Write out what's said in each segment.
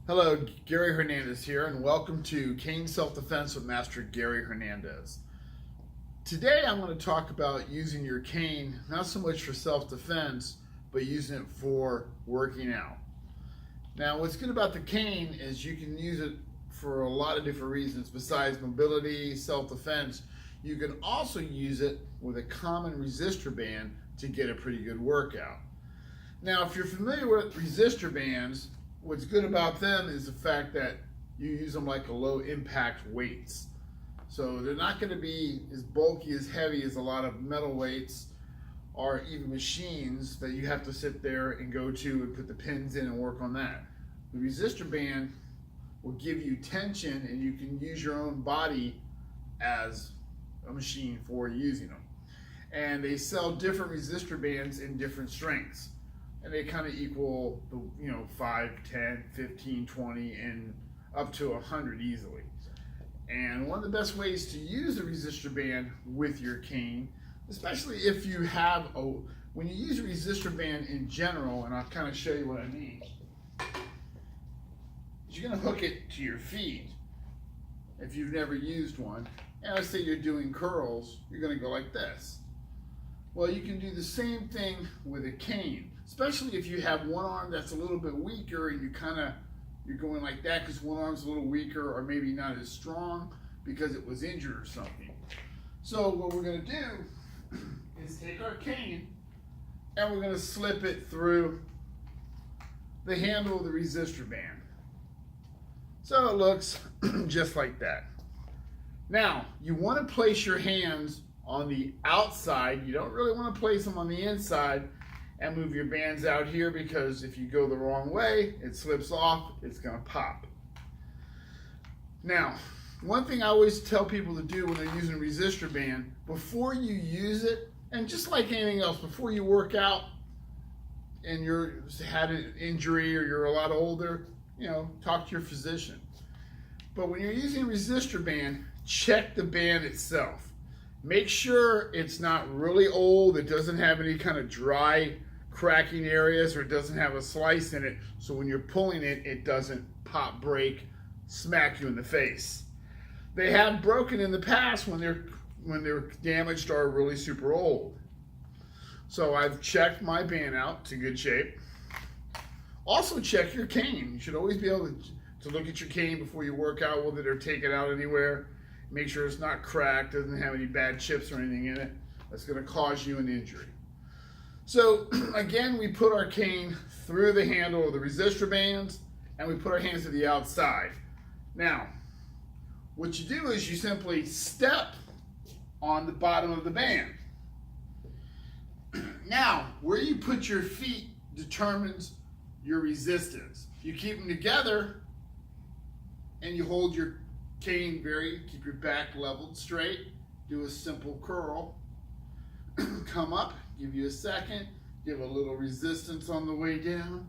Hello, Gary Hernandez here, and welcome to Cane Self-Defense with Master Gary Hernandez. Today I'm going to talk about using your cane, not so much for self-defense, but using it for working out. Now, what's good about the cane is you can use it for a lot of different reasons. Besides mobility, self-defense, you can also use it with a common resistor band to get a pretty good workout. Now, if you're familiar with resistor bands, what's good about them is the fact that you use them like a low impact weights. So they're not going to be as bulky, as heavy as a lot of metal weights or even machines that you have to sit there and go to and put the pins in and work on that. The resistor band will give you tension, and you can use your own body as a machine for using them. And they sell different resistor bands in different strengths. And they kind of equal the 5, 10, 15, 20, and up to 100 easily. And one of the best ways to use a resistor band with your cane, especially if you have when you use a resistor band in general, and I'll kind of show you what I mean, is you're going to hook it to your feet if you've never used one. And let's say you're doing curls, you're going to go like this. Well, you can do the same thing with a cane, especially if you have one arm that's a little bit weaker and you're going like that because one arm's a little weaker or maybe not as strong because it was injured or something. So what we're going to do is take our cane and we're going to slip it through the handle of the resistor band. So it looks just like that. Now, you want to place your hands on the outside. You don't really want to place them on the inside and move your bands out here, because if you go the wrong way, it slips off, it's going to pop. Now, one thing I always tell people to do when they're using a resistor band, before you use it, and just like anything else, before you work out and you're had an injury or you're a lot older, talk to your physician. But when you're using a resistor band, check the band itself. Make sure it's not really old, it doesn't have any kind of dry cracking areas, or it doesn't have a slice in it, so when you're pulling it, it doesn't pop, break, smack you in the face. They have broken in the past when they're damaged or really super old. So I've checked my band out to good shape. Also check your cane. You should always be able to look at your cane before you work out with it or take it out anywhere. Make sure it's not cracked, doesn't have any bad chips or anything in it that's going to cause you an injury. So again, we put our cane through the handle of the resistor bands and we put our hands to the outside. Now, what you do is you simply step on the bottom of the band. Now, where you put your feet determines your resistance. You keep them together and you hold your cane keep your back leveled straight, do a simple curl, come up, give you a second, give a little resistance on the way down,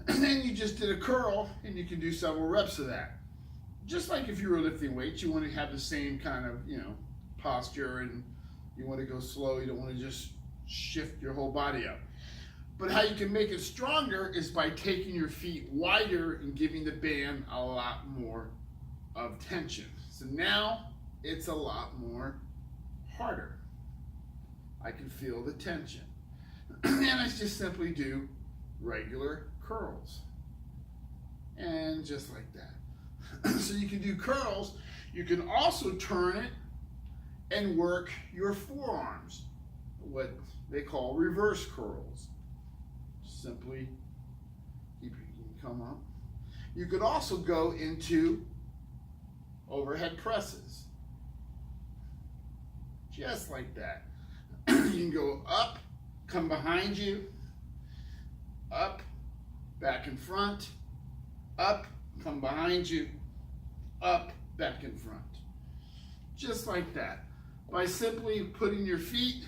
and then you just did a curl, and you can do several reps of that. Just like if you were lifting weights, you want to have the same kind of posture, and you want to go slow, you don't want to just shift your whole body up. But how you can make it stronger is by taking your feet wider and giving the band a lot more of tension. So now it's a lot more harder. I can feel the tension. And I just simply do regular curls. And just like that. So you can do curls. You can also turn it and work your forearms, what they call reverse curls. Simply you can come up. You could also go into overhead presses. Just like that. You can go up, come behind you, up, back in front, up, come behind you, up, back in front. Just like that. By simply putting your feet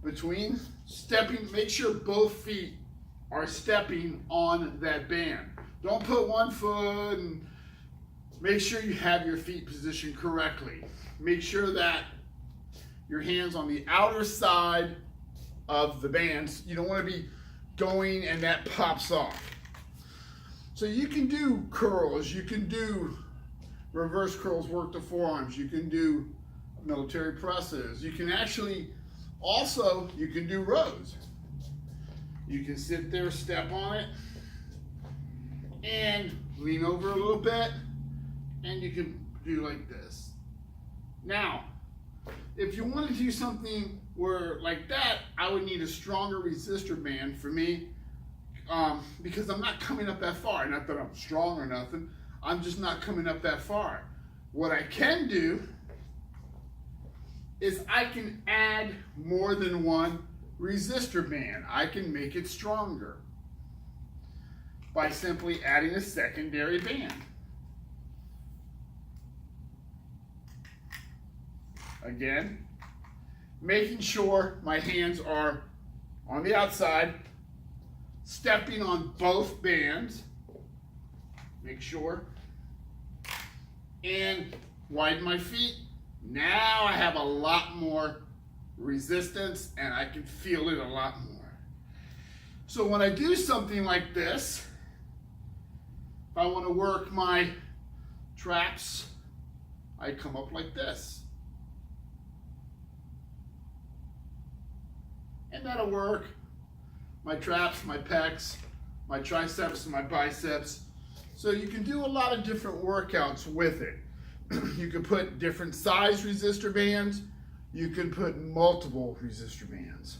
between, stepping, make sure both feet are stepping on that band. Don't put one foot, and make sure you have your feet positioned correctly. Make sure that your hands on the outer side of the bands. You don't want to be going and that pops off. So you can do curls, you can do reverse curls, work the forearms, you can do military presses, you can actually also, you can do rows. You can sit there, step on it, and lean over a little bit, and you can do like this. Now, if you want to do something where like that, I would need a stronger resistor band for me, because I'm not coming up that far. Not that I'm strong or nothing, I'm just not coming up that far. What I can do is I can add more than one resistor band. I can make it stronger by simply adding a secondary band. Again, making sure my hands are on the outside, stepping on both bands, make sure, and widen my feet. Now I have a lot more resistance and I can feel it a lot more. So when I do something like this, if I want to work my traps, I come up like this. And that'll work my traps, my pecs, my triceps, and my biceps. So you can do a lot of different workouts with it. You can put different size resistor bands. You can put multiple resistor bands.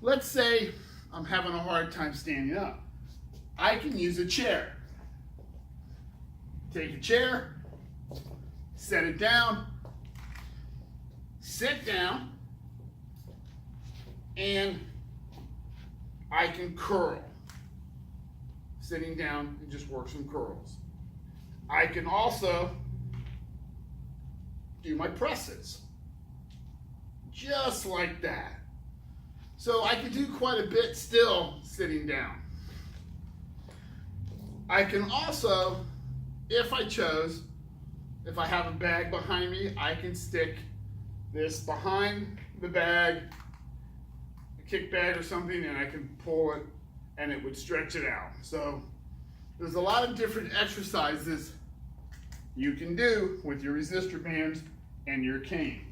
Let's say I'm having a hard time standing up. I can use a chair. Take a chair, set it down, sit down, and I can curl. Sitting down and just work some curls. I can also do my presses, just like that. So I can do quite a bit still sitting down. I can also, if I chose, if I have a bag behind me, I can stick this behind the bag, a kick bag or something, and I can pull it and it would stretch it out. So there's a lot of different exercises you can do with your resistor bands and your cane.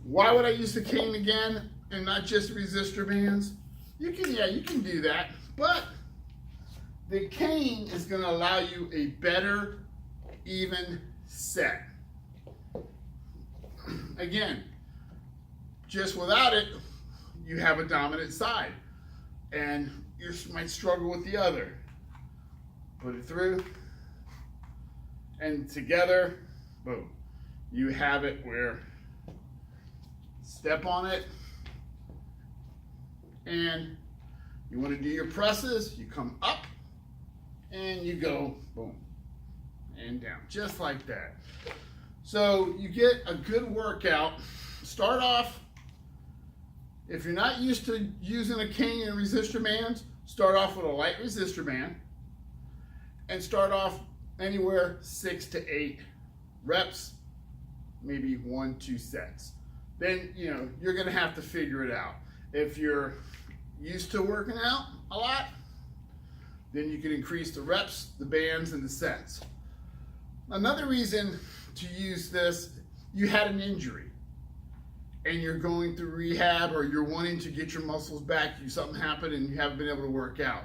Why would I use the cane again and not just resistor bands? You can do that, but the cane is going to allow you a better, even set. Again, just without it, you have a dominant side, and you might struggle with the other. Put it through, and together, boom, you have it where step on it, and you want to do your presses, you come up, and you go boom, and down, just like that. So you get a good workout. Start off, if you're not used to using a cane and resistor bands, start off with a light resistor band and start off anywhere 6 to 8 reps, maybe 1-2 sets. Then you're gonna have to figure it out. If you're used to working out a lot, then you can increase the reps, the bands, and the sets. Another reason to use this, you had an injury and you're going through rehab, or you're wanting to get your muscles back, something happened and you haven't been able to work out.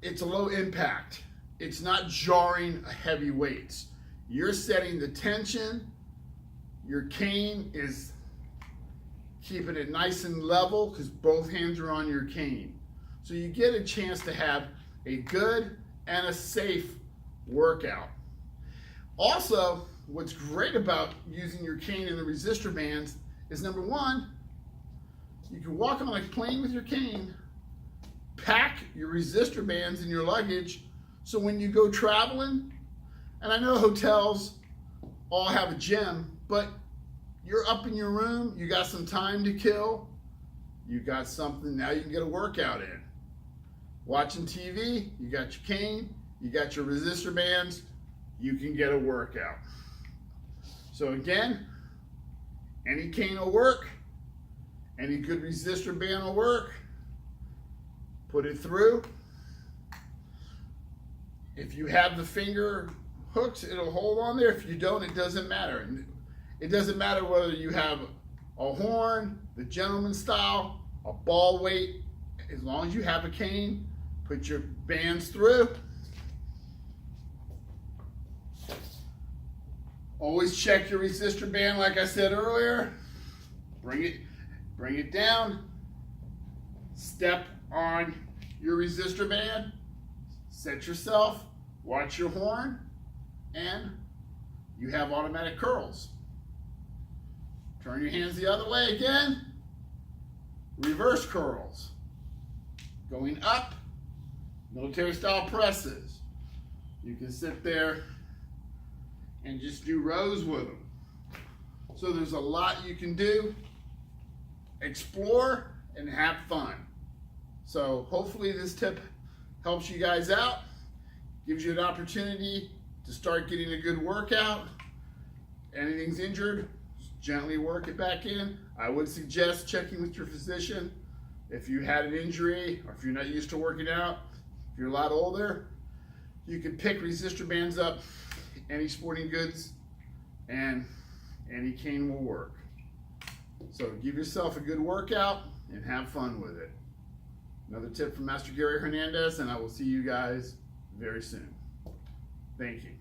It's a low impact. It's not jarring heavy weights. You're setting the tension. Your cane is keeping it nice and level because both hands are on your cane. So you get a chance to have a good and a safe workout. Also, what's great about using your cane and the resistor bands is, number one, you can walk on a plane with your cane, pack your resistor bands in your luggage, so when you go traveling, and I know hotels all have a gym, but you're up in your room, you got some time to kill, you got something, now you can get a workout in. Watching TV, you got your cane, you got your resistor bands, you can get a workout. So again, any cane will work, Any good resistor band will work. Put it through. If you have the finger hooks, it'll hold on there. If you don't, it doesn't matter. It doesn't matter whether you have a horn, the gentleman style, a ball weight. As long as you have a cane, put your bands through. Always check your resistor band, like I said earlier. Bring it down. Step on your resistor band. Set yourself. Watch your horn, and you have automatic curls. Turn your hands the other way again. Reverse curls. Going up, military style presses. You can sit there and just do rows with them. So there's a lot you can do. Explore and have fun. So hopefully this tip helps you guys out, gives you an opportunity to start getting a good workout. Anything's injured, just gently work it back in. I would suggest checking with your physician if you had an injury or if you're not used to working out. If you're a lot older, you can pick resistor bands up, any sporting goods, and any cane will work. So give yourself a good workout and have fun with it. Another tip from Master Gary Hernandez, and I will see you guys very soon. Thank you.